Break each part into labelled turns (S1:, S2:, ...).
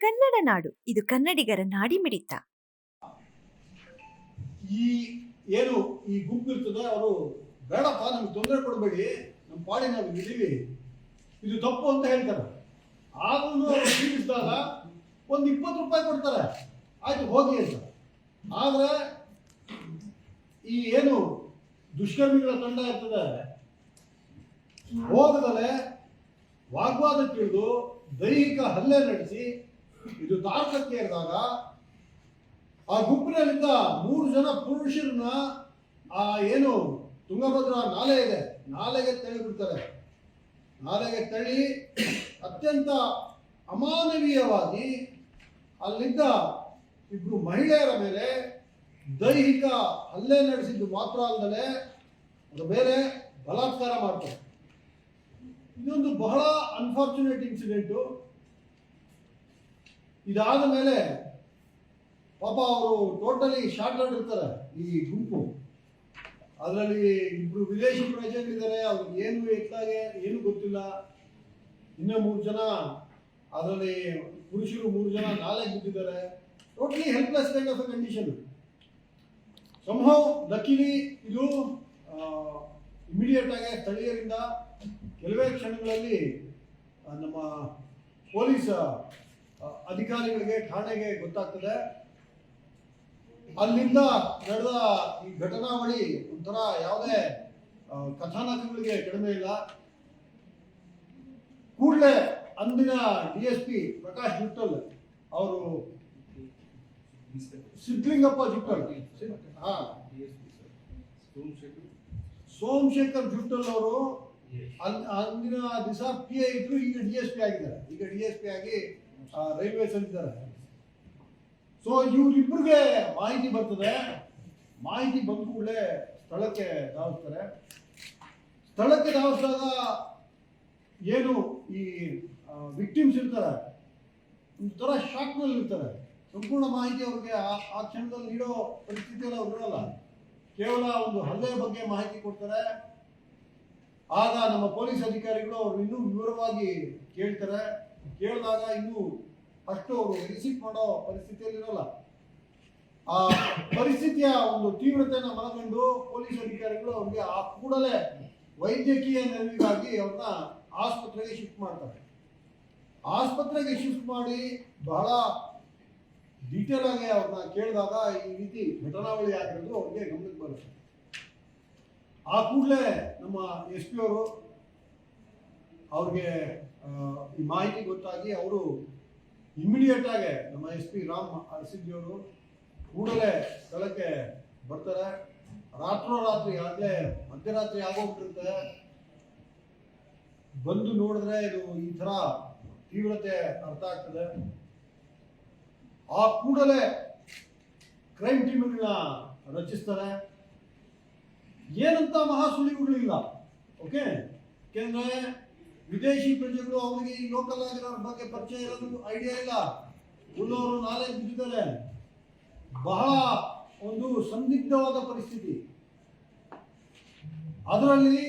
S1: ಕನ್ನಡ ನಾಡು ಇದು ಕನ್ನಡಿಗರ ನಾಡಿಮಿಡಿತ.
S2: ಈ ಏನು ಈ ಗುಂಪು ಇರ್ತದೆ ಅವರು ಬೇಡಪ್ಪ ನಮ್ಗೆ ತೊಂದರೆ ಕೊಡಬೇಡಿ, ನಮ್ಮ ಪಾಡಿ ನಾವು ಇದೀವಿ, ಇದು ತಪ್ಪು ಅಂತ ಹೇಳ್ತಾರೆ. ಆದ್ರೂ ಅವರು ಜೀವಿಸಿದಾಗ ಒಂದು 20 ರೂಪಾಯಿ ಕೊಡ್ತಾರೆ, ಆಯ್ತು ಹೋಗಿ ಅಂತ. ಆದ್ರೆ ಈ ಏನು ದುಷ್ಕರ್ಮಿಗಳ ತಂಡ ಇರ್ತದೆ ಹೋಗದಲೆ ವಾಗ್ವಾದ ತಿಳಿದು ದೈಹಿಕ ಹಲ್ಲೆ ನಡೆಸಿ ಇದು ತಾರಕಕ್ಕೆ ಏರಿದಾಗ ಆ ಗುಂಪಿನಲ್ಲಿದ್ದ 3 ಜನ ಪುರುಷರನ್ನ ಆ ಏನು ತುಂಗಭದ್ರಾ ನಾಲೆ ಇದೆ, ನಾಲೆಗೆ ತಳ್ಳಿ ಬಿಡ್ತಾರೆ. ನಾಲೆಗೆ ತಳ್ಳಿ ಅತ್ಯಂತ ಅಮಾನವೀಯವಾಗಿ ಅಲ್ಲಿದ್ದ 2 ಮಹಿಳೆಯರ ಮೇಲೆ ದೈಹಿಕ ಹಲ್ಲೆ ನಡೆಸಿದ್ದು ಮಾತ್ರ ಅಲ್ಲದೆ ಅದರ ಮೇಲೆ ಬಲಾತ್ಕಾರ ಮಾಡ್ತಾರೆ. ಇದೊಂದು ಬಹಳ ಅನ್ಫಾರ್ಚುನೇಟ್ ಇನ್ಸಿಡೆಂಟು. ಇದಾದ ಮೇಲೆ ಪಾಪ ಅವರು ಟೋಟಲಿ ಶಾರ್ಟ್ ಇರ್ತಾರೆ ಈ ಗುಂಪು. ಅದರಲ್ಲಿ 2 ವಿದೇಶಿ ಪ್ರಜೆಗಳಿದ್ದಾರೆ, ಅವ್ರಿಗೆ ಏನು ಎತ್ತಾಗೆ ಏನು ಗೊತ್ತಿಲ್ಲ. ಇನ್ನೂ 3 ಜನ ಅದರಲ್ಲಿ ಪುರುಷರು 3 ಜನ ನಾಲೆಗೆ ಬಿದ್ದಿದ್ದಾರೆ. Totally helpless kind of a condition. Somehow luckily ಇದು ಇಮಿಡಿಯೇಟ್ ಆಗಿ ಸ್ಥಳೀಯರಿಂದ ಕೆಲವೇ ಕ್ಷಣಗಳಲ್ಲಿ ನಮ್ಮ ಪೊಲೀಸ್ ಅಧಿಕಾರಿಗಳಿಗೆ ಠಾಣೆಗೆ ಗೊತ್ತಾಗ್ತದೆ. ಅಲ್ಲಿಂದ ನಡೆದ ಈ ಘಟನಾವಳಿ ಒಂಥರ ಯಾವುದೇ ಕಥಾನಕಗಳಿಗೆ ಕಡಿಮೆ ಇಲ್ಲ. ಕೂಡಲೇ ಅಂದಿನ DSP ಪ್ರಕಾಶ್ ಜುಟ್ಟಲ್ ಅವರು ಸಿದ್ಲಿಂಗಪ್ಪ ಜುಟ್ಟಲ್ ಸೋಮಶೇಖರ್ ಜುಟ್ಟಲ್ ಅವರು ಅಂದಿನ ದಿವಸ PI ಇದ್ರು, ಈಗ DSP ಆಗಿದ್ದಾರೆ. ಈಗ DSP ಆಗಿ ರೈಲ್ವೇಸ್ ಅಂತಿದ್ದಾರೆ. ಸೊ ಇವರಿಬ್ಬರಿಗೆ ಮಾಹಿತಿ ಬರ್ತದೆ. ಮಾಹಿತಿ ಬಂದ ಕೂಡಲೇ ಸ್ಥಳಕ್ಕೆ ಧಾವಿಸ್ತಾರೆ. ಸ್ಥಳಕ್ಕೆ ಧಾವಿಸಿದಾಗ ಏನು ಈ ವಿಕ್ಟಿಮ್ಸ್ ಇರ್ತಾರೆ ಒಂಥರ ಶಾಕ್ನಲ್ಲಿ ಇರ್ತಾರೆ. ಸಂಪೂರ್ಣ ಮಾಹಿತಿ ಅವ್ರಿಗೆ ಆ ಕ್ಷಣದಲ್ಲಿ ನೀಡೋ ಪರಿಸ್ಥಿತಿಯಲ್ಲಿ ಅವ್ರು ಇರಲ್ಲ. ಕೇವಲ ಒಂದು ಹಲ್ಲೆ ಬಗ್ಗೆ ಮಾಹಿತಿ ಕೊಡ್ತಾರೆ. ಆಗ ನಮ್ಮ ಪೊಲೀಸ್ ಅಧಿಕಾರಿಗಳು ಅವರು ಇನ್ನೂ ವಿವರವಾಗಿ ಕೇಳ್ತಾರೆ. ಕೇಳಿದಾಗ ಇನ್ನೂ ಅಷ್ಟು ಅವರು ರಿಸೀವ್ ಮಾಡೋ ಪರಿಸ್ಥಿತಿಯಲ್ಲಿರಲ್ಲ. ಆ ಪರಿಸ್ಥಿತಿಯ ಒಂದು ತೀವ್ರತೆಯನ್ನು ಮನಗಂಡು ಪೊಲೀಸ್ ಅಧಿಕಾರಿಗಳು ಅವ್ರಿಗೆ ಆ ಕೂಡಲೇ ವೈದ್ಯಕೀಯ ನೆರವಿಗಾಗಿ ಅವ್ರನ್ನ ಆಸ್ಪತ್ರೆಗೆ ಶಿಫ್ಟ್ ಮಾಡ್ತಾರೆ. ಆಸ್ಪತ್ರೆಗೆ ಶಿಫ್ಟ್ ಮಾಡಿ ಬಹಳ ಡೀಟೇಲ್ ಆಗಿ ಅವ್ರನ್ನ ಕೇಳಿದಾಗ ಈ ರೀತಿ ಘಟನಾವಳಿ ಆಗಿರೋದು ಅವ್ರಿಗೆ ಗಮನಕ್ಕೆ ಬರುತ್ತೆ. ಆ ಕೂಡಲೇ ನಮ್ಮ SP ಅವರು ಅವ್ರಿಗೆ ಈ ಮಾಹಿತಿ ಗೊತ್ತಾಗಿ ಅವರು ಇಮಿಡಿಯೇಟ್ ಆಗಿ ನಮ್ಮ SP ರಾಮ್ ಅರಸಿದ್ದಿ ಅವರು ಕೂಡಲೇ ಸ್ಥಳಕ್ಕೆ ಬರ್ತಾರೆ. ರಾತ್ರೋರಾತ್ರಿ ಆಗಲೇ ಮಧ್ಯರಾತ್ರಿ ಆಗೋಗ್ಬಿಟ್ಟಿರುತ್ತೆ. ಬಂದು ನೋಡಿದ್ರೆ ಇದು ಈ ಥರ ತೀವ್ರತೆ ಅರ್ಥ ಆಗ್ತದೆ. ಆ ಕೂಡಲೇ ಕ್ರೈಮ್ ಟೀಮ್ಗಳನ್ನ ರಚಿಸ್ತಾರೆ. ಏನಂತ ಮಹಾ ಸುಳಿವುಗಳಿಲ್ಲ. ಓಕೆ, ಯಾಕೆಂದ್ರೆ ವಿದೇಶಿ ಪ್ರಜೆಗಳು ಅವರಿಗೆ ಈ ಲೋಕಲ್ ಆಗಿರೋರ ಬಗ್ಗೆ ಪರಿಚಯ ಇರೋದು ಐಡಿಯಾ ಇಲ್ಲ. ಉಳ್ಳವರು ನಾಲೆ ಬಿದ್ದಿದ್ದಾರೆ. ಬಹಳ ಒಂದು ಸಂದಿಗ್ಧವಾದ ಪರಿಸ್ಥಿತಿ. ಅದರಲ್ಲಿ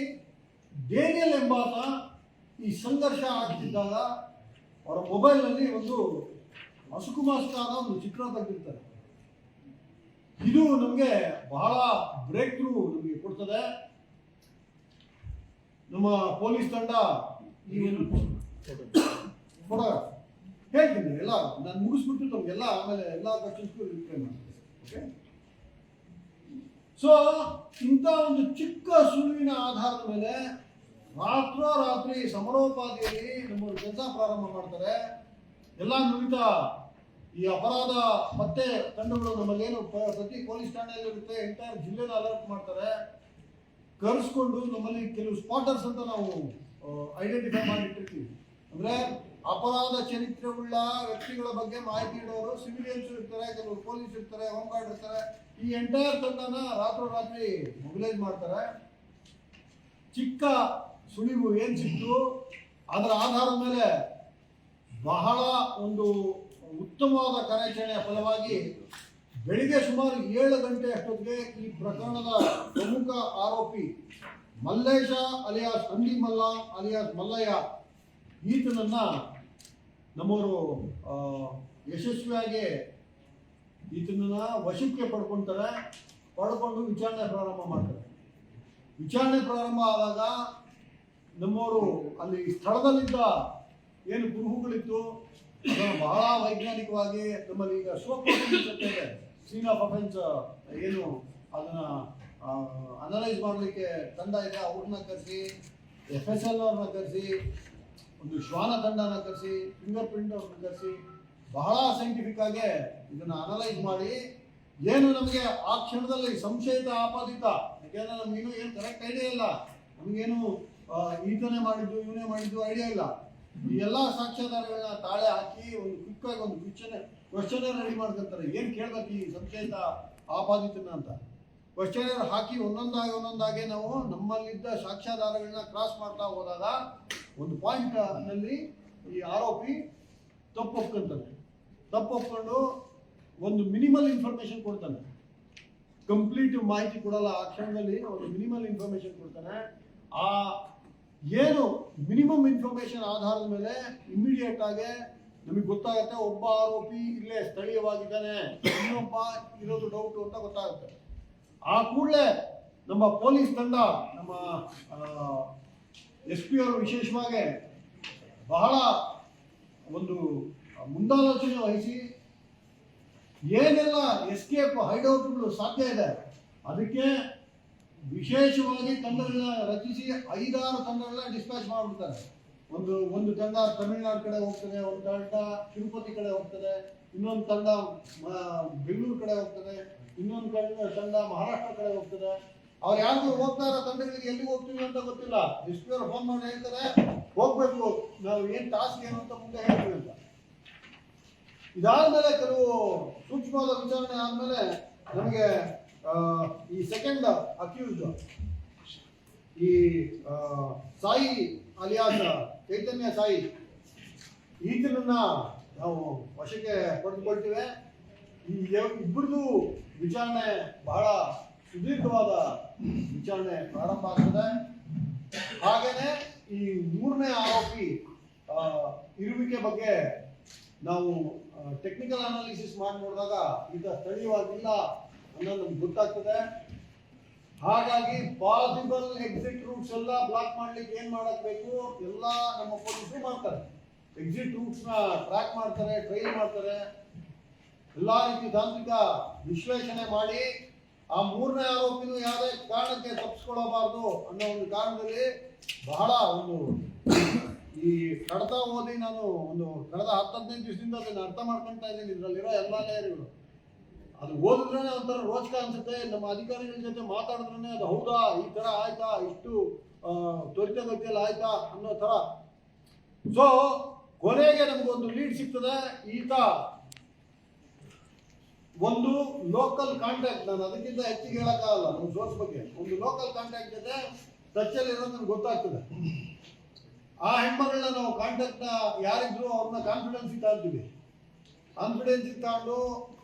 S2: ಡೇನಿಯಲ್ ಎಂಬಾತ ಈ ಸಂಘರ್ಷ ಆಗ್ತಿದ್ದಾಗ ಅವರ ಮೊಬೈಲ್ನಲ್ಲಿ ಒಂದು ಮಸುಕುಮಾಸ್ತಾದ ಒಂದು ಚಿತ್ರ ತೆಗೆದಿರ್ತಾರೆ. ಇದು ನಮಗೆ ಬಹಳ ಬ್ರೇಕ್ ಥ್ರೂ ನಮಗೆ ಕೊಡ್ತದೆ. ನಮ್ಮ ಪೊಲೀಸ್ ತಂಡ ಈ ಫೋಟೋಗ್ರಾಫ್ ಹೇಳ್ತೀನಿ ಎಲ್ಲ ನಾನು ಮುಗಿಸ್ಬಿಟ್ಟು ನಮಗೆಲ್ಲ ಆಮೇಲೆ ಎಲ್ಲ ಕ್ವಶನ್ಸ್ಗೂ ರಿಪ್ಲೈ ಮಾಡ್ತೀನಿ. ಓಕೆ, ಸೊ ಇಂಥ ಒಂದು ಚಿಕ್ಕ ಸುಳಿವಿನ ಆಧಾರದ ಮೇಲೆ ರಾತ್ರೋರಾತ್ರಿ ಸಮರೋಪಾದಿಯಲ್ಲಿ ನಮ್ಮವರು ಕೆಲಸ ಪ್ರಾರಂಭ ಮಾಡ್ತಾರೆ. ಎಲ್ಲ ನುರಿತ ಈ ಅಪರಾಧ ಪತ್ತೆ ತಂಡಗಳು ನಮ್ಮಲ್ಲೇನು ಪ್ರತಿ ಪೊಲೀಸ್ ಠಾಣೆಯಲ್ಲಿ ಇರುತ್ತೆ, ಎಂಟೈರ್ ಜಿಲ್ಲೆನ ಅಲರ್ಟ್ ಮಾಡ್ತಾರೆ. ಕರೆಸ್ಕೊಂಡು ನಮ್ಮಲ್ಲಿ ಕೆಲವು ಸ್ಪಾಟರ್ಸ್ ಅಂತ ನಾವು ಐಡೆಂಟಿಫೈ ಮಾಡಿಟ್ಟಿರ್ತೀವಿ. ಅಂದ್ರೆ ಅಪರಾಧ ಚರಿತ್ರೆಯುಳ್ಳ ವ್ಯಕ್ತಿಗಳ ಬಗ್ಗೆ ಮಾಹಿತಿ ಇಡೋರು ಸಿವಿಲಿಯನ್ಸ್ ಇರ್ತಾರೆ, ಕೆಲವರು ಪೊಲೀಸ್ ಇರ್ತಾರೆ, ಹೋಮ್ ಗಾರ್ಡ್ ಇರ್ತಾರೆ. ಈ ಎಂಟೈರ್ ತಂಡನ ರಾತ್ರೋರಾತ್ರಿ ಮೊಬಿಲೈಸ್ ಮಾಡ್ತಾರೆ. ಚಿಕ್ಕ ಸುಳಿವು ಏನ್ ಸಿಕ್ತು ಅದರ ಆಧಾರದ ಮೇಲೆ ಬಹಳ ಒಂದು ಉತ್ತಮವಾದ ಕಾರ್ಯಾಚರಣೆಯ ಫಲವಾಗಿ ಬೆಳಿಗ್ಗೆ ಸುಮಾರು 7 ಗಂಟೆ ಅಷ್ಟೊತ್ತಿಗೆ ಈ ಪ್ರಕರಣದ ಪ್ರಮುಖ ಆರೋಪಿ ಮಲ್ಲೇಶ ಅಲಿಯಾಸ್ ಅಂಡಿ ಮಲ್ಲ ಅಲಿಯಾಸ್ ಮಲ್ಲಯ್ಯ ಈತನನ್ನ ನಮ್ಮವರು ಯಶಸ್ವಿಯಾಗಿ ಈತನನ್ನ ವಶಕ್ಕೆ ಪಡ್ಕೊಂಡು ವಿಚಾರಣೆ ಪ್ರಾರಂಭ ಮಾಡ್ತಾರೆ. ವಿಚಾರಣೆ ಪ್ರಾರಂಭ ಆದಾಗ ನಮ್ಮವರು ಅಲ್ಲಿ ಸ್ಥಳದಲ್ಲಿದ್ದ ಏನು ಕುರುಹುಗಳಿತ್ತು ಅದನ್ನು ಬಹಳ ವೈಜ್ಞಾನಿಕವಾಗಿ ನಮ್ಮಲ್ಲಿ ಈಗ ಇದೆ ಸೀನ್ ಆಫ್ ಅಫೆನ್ಸ್ ಏನು ಅದನ್ನ ಅನಲೈಸ್ ಮಾಡಲಿಕ್ಕೆ ತಂಡ ಇದೆ, ಅವ್ರನ್ನ ಕರೆಸಿ FSL ಅವ್ರನ್ನ ಕರೆಸಿ, ಒಂದು ಶ್ವಾನ ತಂಡನ ಕರೆಸಿ, ಫಿಂಗರ್ ಪ್ರಿಂಟ್ ಅವ್ರನ್ನ ಕರೆಸಿ ಬಹಳ ಸೈಂಟಿಫಿಕ್ ಆಗಿ ಇದನ್ನ ಅನಲೈಸ್ ಮಾಡಿ ಏನು ನಮಗೆ ಆ ಕ್ಷಣದಲ್ಲಿ ಸಂಶಯಿತ ಆಪಾದಿತ, ಯಾಕೆಂದ್ರೆ ನಮ್ಗೇನು ಏನು ಕರೆಕ್ಟ್ ಐಡಿಯಾ ಇಲ್ಲ, ನಮಗೇನು ಈತನೇ ಮಾಡಿದ್ದು ಇವನೇ ಮಾಡಿದ್ದು ಐಡಿಯಾ ಇಲ್ಲ. ಈ ಎಲ್ಲ ಸಾಕ್ಷ್ಯಾಧಾರಗಳನ್ನ ತಾಳೆ ಹಾಕಿ ಒಂದು ಕ್ವಿಕ್ ಆಗಿ ಒಂದು ಕ್ವಶನ್ ರೆಡಿ ಮಾಡ್ಕೊಂತಾರೆ. ಏನು ಕೇಳ್ಬೇಕು ಈ ಸಂಶಯಿತ ಆಪಾದಿತನ ಅಂತ ಕ್ವಶನ್ ಹಾಕಿ ಒಂದೊಂದಾಗಿ ನಾವು ನಮ್ಮಲ್ಲಿದ್ದ ಸಾಕ್ಷ್ಯಾಧಾರಗಳನ್ನ ಕ್ರಾಸ್ ಮಾಡ್ತಾ ಹೋದಾಗ ಒಂದು ಪಾಯಿಂಟ್ ನಲ್ಲಿ ಈ ಆರೋಪಿ ತಪ್ಪು ಒಪ್ಕೊಂಡು ಒಂದು ಮಿನಿಮಲ್ ಇನ್ಫಾರ್ಮೇಶನ್ ಕೊಡ್ತಾನೆ. ಕಂಪ್ಲೀಟ್ ಮಾಹಿತಿ ಕೊಡಲ್ಲ, ಆ ಕ್ಷಣದಲ್ಲಿ ಒಂದು ಮಿನಿಮಲ್ ಇನ್ಫಾರ್ಮೇಶನ್ ಕೊಡ್ತಾನೆ. ಆ ಏನು ಮಿನಿಮಮ್ ಇನ್ಫಾರ್ಮೇಶನ್ ಆಧಾರದ ಮೇಲೆ ಇಮಿಡಿಯೇಟ್ ಆಗಿ ನಮಗೆ ಗೊತ್ತಾಗುತ್ತೆ ಒಬ್ಬ ಆರೋಪಿ ಇಲ್ಲೇ ಸ್ಥಳೀಯವಾಗಿದ್ದಾನೆ, ಇನ್ನೊಬ್ಬ ಇರೋದು ಡೌಟ್ ಅಂತ ಗೊತ್ತಾಗುತ್ತೆ. ಆ ಕೂಡಲೇ ನಮ್ಮ ಪೊಲೀಸ್ ತಂಡ, ನಮ್ಮ SP ಅವರು ವಿಶೇಷವಾಗಿ ಬಹಳ ಒಂದು ಮುಂದಾಲೋಚನೆ ವಹಿಸಿ ಏನೆಲ್ಲ ಎಸ್ಕೇಪ್ ಹೈಡೌಟ್ಗಳು ಸಾಧ್ಯ ಇದೆ ಅದಕ್ಕೆ ವಿಶೇಷವಾಗಿ ತಂಡಗಳನ್ನ ರಚಿಸಿ 5-6 ತಂಡಗಳನ್ನ ಡಿಸ್ಪ್ಯಾಚ್ ಮಾಡಿಬಿಡ್ತಾರೆ. ಒಂದು ತಂಡ ತಮಿಳುನಾಡು ಕಡೆ ಹೋಗ್ತದೆ, ಒಂದು ತಂಡ ತಿರುಪತಿ ಕಡೆ ಹೋಗ್ತದೆ, ಇನ್ನೊಂದು ತಂಡ ಬೆಂಗಳೂರು ಕಡೆ ಹೋಗ್ತದೆ, ಇನ್ನೊಂದು ತಂಡ ಮಹಾರಾಷ್ಟ್ರ ಕಡೆ ಹೋಗ್ತದೆ. ಅವ್ರು ಯಾರಿಗೂ ಹೋಗ್ತಾ ಇರೋ ತಂಡಗಳಿಗೆ ಎಲ್ಲಿಗೆ ಹೋಗ್ತೀವಿ ಅಂತ ಗೊತ್ತಿಲ್ಲ. SP ಅವರು ಫೋನ್ ಮಾಡಿ ಹೇಳ್ತಾರೆ ಹೋಗ್ಬೇಕು, ನಾವು ಏನು ಟಾಸ್ಕ್ ಏನು ಅಂತ ಮುಂದೆ ಹೇಳ್ತೀವಿ ಅಂತ. ಇದಾದ್ಮೇಲೆ ಕೆಲವು ಸೂಕ್ಷ್ಮವಾದ ವಿಚಾರಣೆ ಆದ್ಮೇಲೆ ನಮಗೆ ಈ ಸೆಕೆಂಡ್ ಅಕ್ಯೂಸ್ಡ್ ಈ ಸಾಯಿ ಅಲಿಯಾಸ್ ಚೈತನ್ಯ ಸಾಯಿ ಈತನನ್ನ ನಾವು ವಶಕ್ಕೆ ಪಡೆದುಕೊಳ್ತೀವಿ. ಈ ಇಬ್ಬರದು ವಿಚಾರಣೆ ಬಹಳ ಸುದೀರ್ಘವಾದ ವಿಚಾರಣೆ ಪ್ರಾರಂಭ ಆಗ್ತದೆ. ಹಾಗೇನೆ ಈ 3ನೇ ಆರೋಪಿ ಇರುವಿಕೆ ಬಗ್ಗೆ ನಾವು ಟೆಕ್ನಿಕಲ್ ಅನಾಲಿಸಿಸ್ ಮಾಡಿ ನೋಡಿದಾಗ ಈಗ ಸ್ಥಳೀಯವಾಗಿಲ್ಲ ಅನ್ನೋದು ನಮ್ಗೆ ಗೊತ್ತಾಗ್ತದೆ. ಹಾಗಾಗಿ ಪಾಸಿಬಲ್ ಎಕ್ಸಿಟ್ ರೂಟ್ಸ್ ಎಲ್ಲ ಬ್ಲಾಕ್ ಮಾಡ್ಲಿಕ್ಕೆ ಏನ್ ಮಾಡಬೇಕು ಎಲ್ಲ ನಮ್ಮ ಪೊಲೀಸರು ಮಾಡ್ತಾರೆ. ಎಕ್ಸಿಟ್ ರೂಟ್ಸ್ ನ ಟ್ರ್ಯಾಕ್ ಮಾಡ್ತಾರೆ, ಟ್ರೈಲ್ ಮಾಡ್ತಾರೆ, ಎಲ್ಲಾ ರೀತಿ ತಾಂತ್ರಿಕ ವಿಶ್ಲೇಷಣೆ ಮಾಡಿ ಆ 3ನೇ ಆರೋಪಿನೂ ಯಾವುದೇ ಕಾರಣಕ್ಕೆ ತಪ್ಪಿಸ್ಕೊಳ್ಳಬಾರ್ದು ಅನ್ನೋ ಒಂದು ಕಾರಣದಲ್ಲಿ ಬಹಳ ಒಂದು ಈ ಕಡತ ಓದಿ ನಾನು ಒಂದು ಕಳೆದ 10-15 ದಿವಸದಿಂದ ಅದನ್ನು ಅರ್ಥ ಮಾಡ್ಕೊಳ್ತಾ ಇದ್ದೀನಿ. ಇದರಲ್ಲಿರೋ ಎಲ್ಲ ಲೇಯರ್ಗಳು ಅದು ಓದಿದ್ರೆ ಒಂಥರ ರೋಚಕ ಅನ್ಸುತ್ತೆ. ನಮ್ಮ ಅಧಿಕಾರಿಗಳ ಜೊತೆ ಮಾತಾಡಿದ್ರೆ ಅದು ಹೌದಾ, ಈ ತರ ಆಯ್ತಾ, ಇಷ್ಟು ತ್ವರಿತಗತಿಯಲ್ಲಿ ಆಯ್ತಾ ಅನ್ನೋ ತರ. ಸೊ ಕೊನೆಗೆ ನಮ್ಗೊಂದು ಲೀಡ್ ಸಿಗ್ತದೆ. ಈತ ಒಂದು ಲೋಕಲ್ ಕಾಂಟ್ಯಾಕ್ಟ್, ನಾನು ಅದಕ್ಕಿಂತ ಹೆಚ್ಚಿಗೆ ಹೇಳಕ್ಕಾಗಲ್ಲ ನಮ್ಮ ಸೋರ್ಸ್ ಬಗ್ಗೆ, ಒಂದು ಲೋಕಲ್ ಕಾಂಟ್ಯಾಕ್ಟ್ ಜೊತೆ ಟಚ್ಚಲ್ಲಿ ಇರೋದು ನಮ್ಗೆ ಗೊತ್ತಾಗ್ತದೆ. ಆ ಹೆಣ್ಮಗಳನ್ನ ನಾವು ಕಾಂಟ್ಯಾಕ್ಟ್ ಯಾರಿದ್ರು ಅವ್ರನ್ನ ಕಾನ್ಫಿಡೆನ್ಸ್ ತಗೊಂತೀವಿ. ಕಾನ್ಫಿಡೆನ್ಸ್ ತಗೊಂಡು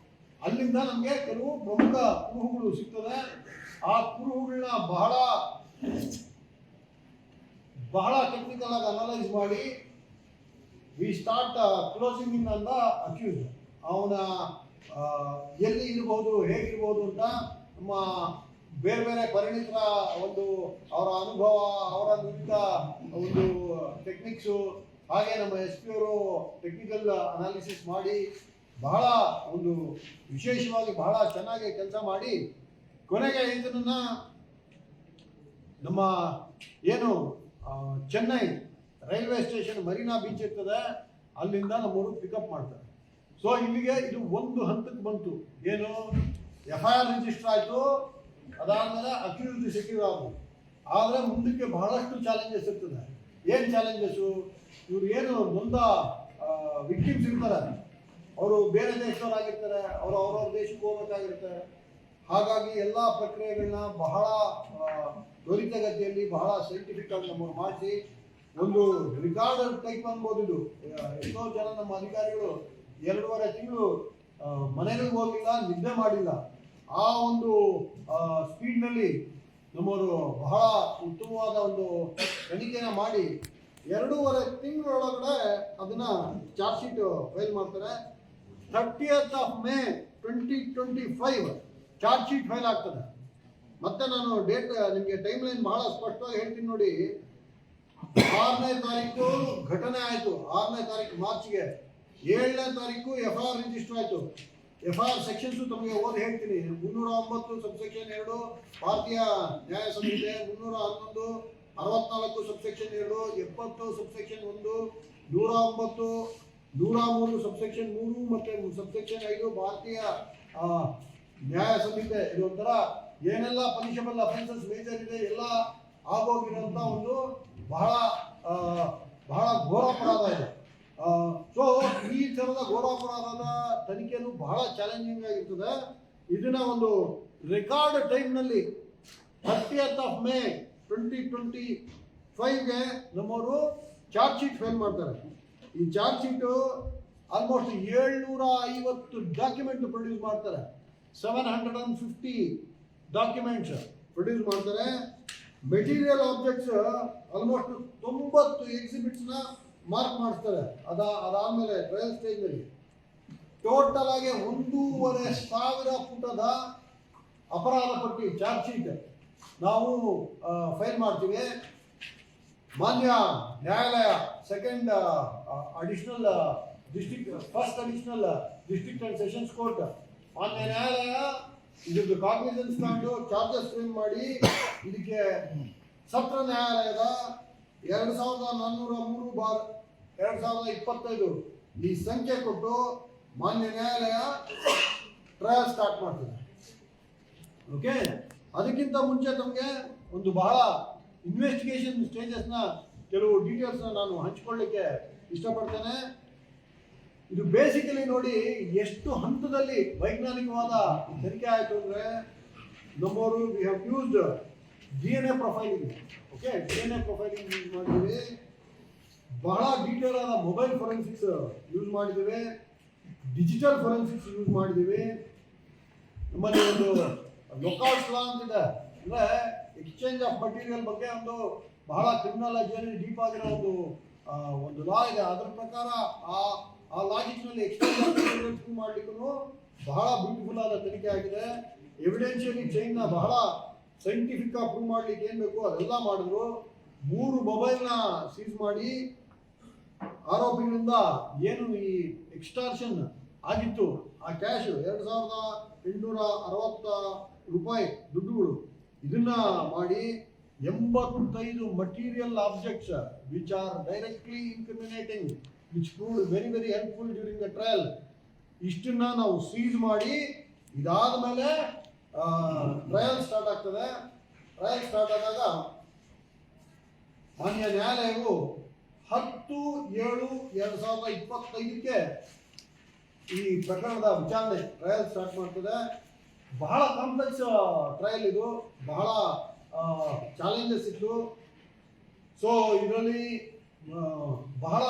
S2: ಅಲ್ಲಿಂದ ನಮಗೆ ಕೆಲವು ಪ್ರಮುಖ ಕುರುಹುಗಳು ಸಿಗ್ತದೆ. ಆ ಕುರುಹುಗಳನ್ನ ಬಹಳ ಟೆಕ್ನಿಕಲ್ ಆಗಿ ಅನಲೈಸ್ ಮಾಡಿ ವಿ ಸ್ಟಾರ್ಟ್ ಕ್ಲೋಸಿಂಗ್ ಇನ್ ಅಂತ ಅಕ್ಯೂಸ್. ಅವನ ಎಲ್ಲಿ ಇರ್ಬೋದು, ಹೇಗಿರ್ಬೋದು ಅಂತ ನಮ್ಮ ಬೇರೆ ಬೇರೆ ಪರಿಣಿತರ ಒಂದು ಅವರ ಅನುಭವ, ಅವರ ನುರಿತ ಒಂದು ಟೆಕ್ನಿಕ್ಸು, ಹಾಗೆ ನಮ್ಮ SP ಅವರು ಟೆಕ್ನಿಕಲ್ ಅನಾಲಿಸಿಸ್ ಮಾಡಿ ಬಹಳ ಒಂದು ವಿಶೇಷವಾಗಿ ಬಹಳ ಚೆನ್ನಾಗಿ ಕೆಲಸ ಮಾಡಿ ಕೊನೆಗೆ ಇದನ್ನ ನಮ್ಮ ಏನು Chennai railway station Marina beach ಇರ್ತದೆ, ಅಲ್ಲಿಂದ ನಮ್ಮವರು ಪಿಕಪ್ ಮಾಡ್ತಾರೆ. ಸೊ ಇಲ್ಲಿಗೆ ಇದು ಒಂದು ಹಂತಕ್ಕೆ ಬಂತು. ಏನು FIR ರಿಜಿಸ್ಟರ್ ಆಯಿತು, ಅದಾದಮೇಲೆ ಅಕ್ಯೂಸ್ಡ್ ಸೆಕ್ಯೂರ್ ಆದ್ರು. ಆದರೆ ಮುಂದಕ್ಕೆ ಬಹಳಷ್ಟು ಚಾಲೆಂಜಸ್ ಇರ್ತದೆ. ಏನು ಚಾಲೆಂಜಸ್ಸು? ಇವ್ರು ಏನು ನೊಂದ ವಿಕ್ಟಿಮ್ಸ್ ಇರ್ತಾರೆ, ಅವರು ಬೇರೆ ದೇಶದವರಾಗಿರ್ತಾರೆ, ಅವ್ರವ್ರ ದೇಶಕ್ಕೆ ಹೋಗ್ಬೇಕಾಗಿರ್ತಾರೆ. ಹಾಗಾಗಿ ಎಲ್ಲ ಪ್ರಕ್ರಿಯೆಗಳನ್ನ ಬಹಳ ತ್ವರಿತಗತಿಯಲ್ಲಿ ಬಹಳ ಸೈಂಟಿಫಿಕ್ ಆಗಿ ನಮ್ಮನ್ನು ಮಾಡಿಸಿ ಒಂದು ರಿಕಾರ್ಡರ್ ಟೈಪ್ ಅನ್ಬೋದು. ಇದು ಎಷ್ಟೋ ಜನ ನಮ್ಮ ಅಧಿಕಾರಿಗಳು 2.5 ತಿಂಗಳು ಮನೆಗಳಿಗೆ ಹೋಗಲಿಲ್ಲ, ನಿದ್ದೆ ಮಾಡಿಲ್ಲ. ಆ ಒಂದು ಸ್ಪೀಡ್ನಲ್ಲಿ ನಮ್ಮವರು ಬಹಳ ಉತ್ತಮವಾದ ಒಂದು ತನಿಖೆನ ಮಾಡಿ 2.5 ತಿಂಗಳೊಳಗಡೆ ಅದನ್ನ ಚಾರ್ಜ್ ಶೀಟ್ ಫೈಲ್ ಮಾಡ್ತಾರೆ. 30th of May 2025 charge sheet file ಆಗ್ತದೆ. ಮತ್ತೆ ನಾನು ಡೇಟ್ ನಿಮಗೆ ಟೈಮ್ ಲೈನ್ ಬಹಳ ಸ್ಪಷ್ಟವಾಗಿ ಹೇಳ್ತೀನಿ ನೋಡಿ. 6ನೇ ತಾರೀಕು ಘಟನೆ ಆಯಿತು, 6ನೇ ತಾರೀಕು ಮಾರ್ಚ್ಗೆ. 7ನೇ ತಾರೀಕು FIR ರಿಜಿಸ್ಟರ್ ಆಯಿತು. FIR ಸೆಕ್ಷನ್ಸು ತಮಗೆ ಓದಿ ಹೇಳ್ತೀನಿ. 309 ಸಬ್ಸೆಕ್ಷನ್ 2 ಭಾರತೀಯ ನ್ಯಾಯ ಸಂಹಿತೆ, 311 64 ಸಬ್ಸೆಕ್ಷನ್ 2, 70 ಸಬ್ಸೆಕ್ಷನ್ 1, 109 103 ಸಬ್ಸೆಕ್ಷನ್ 3 ಮತ್ತೆ ಸಬ್ಸೆಕ್ಷನ್ 5 ಭಾರತೀಯ ನ್ಯಾಯ ಸಂಹಿತೆ. ಇದು ಒಂಥರ ಏನೆಲ್ಲ ಪನಿಷಬಲ್ ಅಫೆನ್ಸಸ್ ಮೇಜರ್ ಇದೆ ಎಲ್ಲ ಆಗೋಗಿರೋಂಥ ಒಂದು ಬಹಳ ಘೋರ ಅಪರಾಧ ಇದೆ. ಸೊ ಈ ಥರದ ಘೋರಾಪರಾಧದ ತನಿಖೆಯನ್ನು ಬಹಳ ಚಾಲೆಂಜಿಂಗ್ ಆಗಿರ್ತದೆ. ಇದನ್ನ ಒಂದು ರೆಕಾರ್ಡ್ ಟೈಮ್ನಲ್ಲಿ 30th of May 2025ಗೆ ನಮ್ಮವರು ಚಾರ್ಜ್ ಶೀಟ್ ಫೈಲ್ ಮಾಡ್ತಾರೆ. ಈ charge sheet almost 750 document produce ಮಾಡ್ತಾರೆ. 750 ಡಾಕ್ಯುಮೆಂಟ್ಸ್ ಪ್ರೊಡ್ಯೂಸ್ ಮಾಡ್ತಾರೆ. ಮೆಟೀರಿಯಲ್ ಆಬ್ಜೆಕ್ಟ್ಸ್ ಆಲ್ಮೋಸ್ಟ್ 90 ಎಕ್ಸಿಬಿಟ್ಸ್ನ ಮಾರ್ಕ್ ಮಾಡಿಸ್ತಾರೆ. ಅದಾದ್ಮೇಲೆ ಟ್ರಯಲ್ ಸ್ಟೇಜ್ನಲ್ಲಿ ಟೋಟಲ್ ಆಗಿ 1,500 ಪುಟದ ಅಪರಾಧ ಪಟ್ಟಿ ಚಾರ್ಜ್ ಶೀಟ್ ನಾವು ಫೈಲ್ ಮಾಡ್ತೀವಿ. ಮಾನ್ಯ ನ್ಯಾಯಾಲಯ second additional district first additional district and sessions court ಮಾನ್ಯ ನ್ಯಾಯಾಲಯ ಇದ್ರದ್ದು ಕಾಗ್ನಿಸೆನ್ಸ್ ತಗೊಂಡು ಚಾರ್ಜಸ್ ಫ್ರೇಮ್ ಮಾಡಿ ಇದಕ್ಕೆ ಸತ್ರ ನ್ಯಾಯಾಲಯದ 2403/2025 ಈ ಸಂಖ್ಯೆ ಕೊಟ್ಟು ಮಾನ್ಯ ನ್ಯಾಯಾಲಯ ಟ್ರಯಲ್ ಸ್ಟಾರ್ಟ್ ಮಾಡ್ತದೆ. ಓಕೆ, ಅದಕ್ಕಿಂತ ಮುಂಚೆ ತಮಗೆ ಒಂದು ಬಹಳ ಇನ್ವೆಸ್ಟಿಗೇಷನ್ ಸ್ಟೇಜಸ್ನ ಕೆಲವು ಡೀಟೇಲ್ಸ್ನ ನಾನು ಹಂಚಿಕೊಳ್ಳಿಕ್ಕೆ ಇಷ್ಟಪಡ್ತೇನೆ. ಇದು ಬೇಸಿಕಲಿ ನೋಡಿ ಎಷ್ಟು ಹಂತದಲ್ಲಿ ವೈಜ್ಞಾನಿಕವಾದ ತನಿಖೆ ಆಯಿತು ಅಂದರೆ ನಮ್ಮವರು we have used DNA profiling. Okay, DNA profiling use ಮಾಡಿದ್ದೀವಿ. ಬಹಳ ಡೀಟೇಲ್ ಆದ ಮೊಬೈಲ್ ಫೊರೆನ್ಸಿಕ್ಸ್ ಯೂಸ್ ಮಾಡಿದ್ದೀವಿ. ಡಿಜಿಟಲ್ ಫೊರೆನ್ಸಿಕ್ಸ್ ಯೂಸ್ ಮಾಡಿದ್ದೀವಿ. ನಮ್ಮಲ್ಲಿ ಒಂದು ಲೊಕಾಟ್ಸ್ ಲಾ ಅಂತಿದೆ, ಅಂದರೆ ಎಕ್ಸ್ಚೇಂಜ್ ಆಫ್ ಮಟೀರಿಯಲ್ ಬಗ್ಗೆ ಒಂದು ಬಹಳ ಕ್ರಿಮಿನಾಲಜಿಯಲ್ಲಿ ಡೀಪ್ ಆಗಿರೋ ಒಂದು ಲಾ ಇದೆ. ಅದರ ಪ್ರಕಾರ ಆ ಲಾಜಿಕ್ನಲ್ಲಿ ಎಕ್ಸ್ಚೇಂಜ್ ಆಫ್ ಮಟೀರಿಯಲ್ ಪ್ರೂವ್ ಮಾಡಲಿಕ್ಕೂ ಬಹಳ ಬ್ಯೂಟಿಫುಲ್ ಆದ ತನಿಖೆ ಆಗಿದೆ. ಎವಿಡೆನ್ಷಿಯಲಿ ಚೈನ್ನ ಬಹಳ ಸೈಂಟಿಫಿಕ್ ಆಗಿ ಪ್ರೂವ್ ಮಾಡ್ಲಿಕ್ಕೆ ಏನು ಬೇಕು ಅದೆಲ್ಲ ಮಾಡಿದ್ರು. 3 ಮೊಬೈಲ್ನ ಸೀಸ್ ಮಾಡಿ ಆರೋಪಿಗಳಿಂದ ಏನು ಈ ಎಕ್ಸ್ಟಾರ್ಷನ್ ಆಗಿತ್ತು ಆ ಕ್ಯಾಶ್ 2,860 ರೂಪಾಯಿ ದುಡ್ಡುಗಳು ಇದನ್ನ ಮಾಡಿ 85 material objects which are directly incriminating which proved very very helpful during the trial ಇಷ್ಟನ್ನ ನಾವು ಸೀಸ್ ಮಾಡಿ ಇದಾದ ಮೇಲೆ ಟ್ರಯಲ್ ಸ್ಟಾರ್ಟ್ ಆಗ್ತದೆ. ಟ್ರಯಲ್ ಸ್ಟಾರ್ಟ್ ಆದಾಗ ಮಾನ್ಯ ನ್ಯಾಯಾಲಯವು 10/7/2025ಕ್ಕೆ ಈ ಪ್ರಕರಣದ ವಿಚಾರಣೆ ಟ್ರಯಲ್ ಸ್ಟಾರ್ಟ್ ಮಾಡ್ತದೆ. ಬಹಳ ಕಾಂಪ್ಲೆಕ್ಸ್ ಟ್ರಯಲ್ ಇದು, ಬಹಳ ಚಾಲೆಂಜಸ್ ಇತ್ತು. ಸೊ ಇದರಲ್ಲಿ ಬಹಳ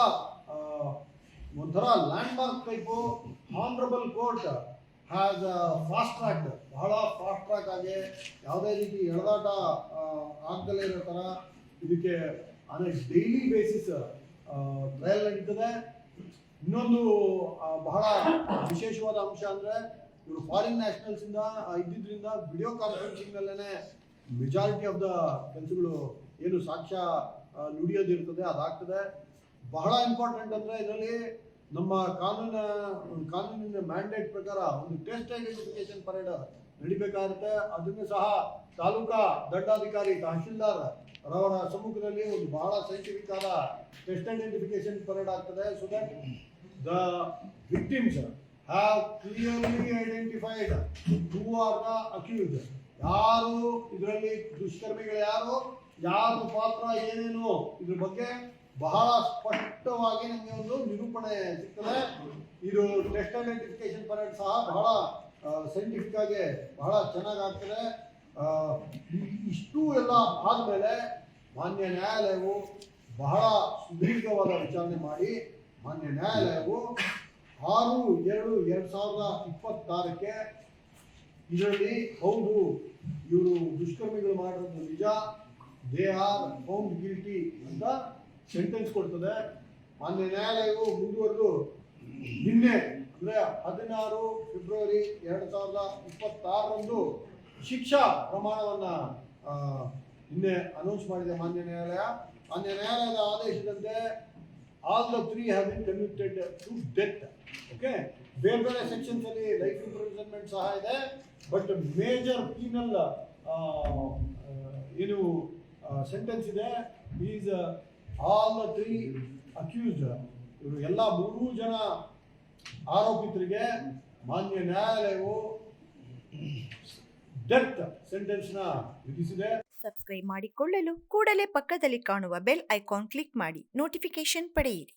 S2: ಒಂಥರ land mark type honourable court has fast track, ಬಹಳ ಫಾಸ್ಟ್ ಟ್ರ್ಯಾಕ್ ಆಗಿ ಯಾವುದೇ ರೀತಿ ಎಳೆದಾಟ ಆಗದಲ್ಲೇ ಇರೋ ಥರ ಇದಕ್ಕೆ on A daily basis trial ನಡೀತದೆ. ಇನ್ನೊಂದು ಬಹಳ ವಿಶೇಷವಾದ ಅಂಶ ಅಂದರೆ ಇವರು ಫಾರಿನ್ ನ್ಯಾಷನಲ್ಸ್ ಇಂದ ಇದ್ದಿದ್ದರಿಂದ ವಿಡಿಯೋ ಕಾನ್ಫರೆನ್ಸಿಂಗ್ನಲ್ಲೇ ಮೆಜಾರಿಟಿ ಆಫ್ ದ ಕೆಲಸಗಳು ಏನು ಸಾಕ್ಷ್ಯ ನುಡಿಯೋದಿರ್ತದೆ ಅದಾಗ್ತದೆ. ಬಹಳ ಇಂಪಾರ್ಟೆಂಟ್ ಅಂದರೆ ಇದರಲ್ಲಿ ನಮ್ಮ ಕಾನೂನಿನ ಮ್ಯಾಂಡೇಟ್ ಪ್ರಕಾರ ಒಂದು ಟೆಸ್ಟ್ ಐಡೆಂಟಿಫಿಕೇಶನ್ ಪರೇಡ್ ನಡಿಬೇಕಾಗುತ್ತೆ. ಅದನ್ನು ಸಹ ತಾಲೂಕಾ ದಂಡಾಧಿಕಾರಿ ತಹಶೀಲ್ದಾರ್ ಅವರ ಸಮ್ಮುಖದಲ್ಲಿ ಒಂದು ಬಹಳ ಸೈಂಟಿಫಿಕ್ ಆದ ಟೆಸ್ಟ್ ಐಡೆಂಟಿಫಿಕೇಶನ್ ಪರೇಡ್ ಆಗ್ತದೆ. So that the victims have clearly identified who are the accused, ಯಾರು ಇದರಲ್ಲಿ ದುಷ್ಕರ್ಮಿಗಳು ಯಾರು ಪಾತ್ರ ಏನೇನು ಇದ್ರ ಬಗ್ಗೆ ಬಹಳ ಸ್ಪಷ್ಟವಾಗಿ ನಮಗೆ ಒಂದು ನಿರೂಪಣೆ ಸಿಗ್ತದೆ. ಇದು ಟೆಸ್ಟ್ ಐಡೆಂಟಿಫಿಕೇಶನ್ ಪರೇಡ್ ಸಹ ಬಹಳ ಸೈಂಟಿಫಿಕ್ ಆಗಿ ಬಹಳ ಚೆನ್ನಾಗಿ ಆಗ್ತದೆ. ಇಷ್ಟು ಎಲ್ಲ ಆದಮೇಲೆ ಮಾನ್ಯ ನ್ಯಾಯಾಲಯವು ಬಹಳ ಸುದೀರ್ಘವಾದ ವಿಚಾರಣೆ ಮಾಡಿ ಮಾನ್ಯ ನ್ಯಾಯಾಲಯವು 6/2/2026ಕ್ಕೆ ಇದರಲ್ಲಿ ಹೌದು ಇವರು ದುಷ್ಕರ್ಮಿಗಳು ಮಾಡಿರೋದು ನಿಜ, ದೇ ಆರ್ ಫೌಂಡ್ ಗಿಲ್ಟಿ ಅಂತ ಸೆಂಟೆನ್ಸ್ ಕೊಡ್ತದೆ. ಮಾನ್ಯ ನ್ಯಾಯಾಲಯವು ಮುಂದುವರೆದು ನಿನ್ನೆ ಅಂದರೆ 16 ಫೆಬ್ರವರಿ 2026ರಂದು ಶಿಕ್ಷಾ ಪ್ರಮಾಣವನ್ನು ನಿನ್ನೆ ಅನೌನ್ಸ್ ಮಾಡಿದೆ ಮಾನ್ಯ ನ್ಯಾಯಾಲಯ. ಮಾನ್ಯ ನ್ಯಾಯಾಲಯದ ಆದೇಶದಂತೆ all the 3 have been convicted to death. Okay, ಬೇರೆ ಬೇರೆ ಸೆಕ್ಷನ್ಸ್ ಅಲ್ಲಿ ಲೈಫ್ ಇಂಪ್ರಿಸನ್ಮೆಂಟ್ ಸಹ ಇದೆ, ಬಟ್ ಮೇಜರ್ ಪೀನಲ್ ಏನು ಸೆಂಟೆನ್ಸ್ ಇದೆ ಈಸ್ ಆಲ್ ದ 3 ಅಕ್ಯೂಸ್ಡ್. ಇವರು ಎಲ್ಲ 3 ಜನ ಆರೋಪಿತರಿಗೆ ಮಾನ್ಯ ನ್ಯಾಯಾಲಯವು ಡೆತ್ ಸೆಂಟೆನ್ಸ್ನ ವಿಧಿಸಿದೆ.
S1: ಸಬ್ಸ್ಕ್ರೈಬ್ ಮಾಡಿಕೊಳ್ಳಲು ಕೂಡಲೇ ಪಕ್ಕದಲ್ಲಿ ಕಾಣುವ ಬೆಲ್ ಐಕಾನ್ ಕ್ಲಿಕ್ ಮಾಡಿ ನೋಟಿಫಿಕೇಶನ್ ಪಡೆಯಿರಿ.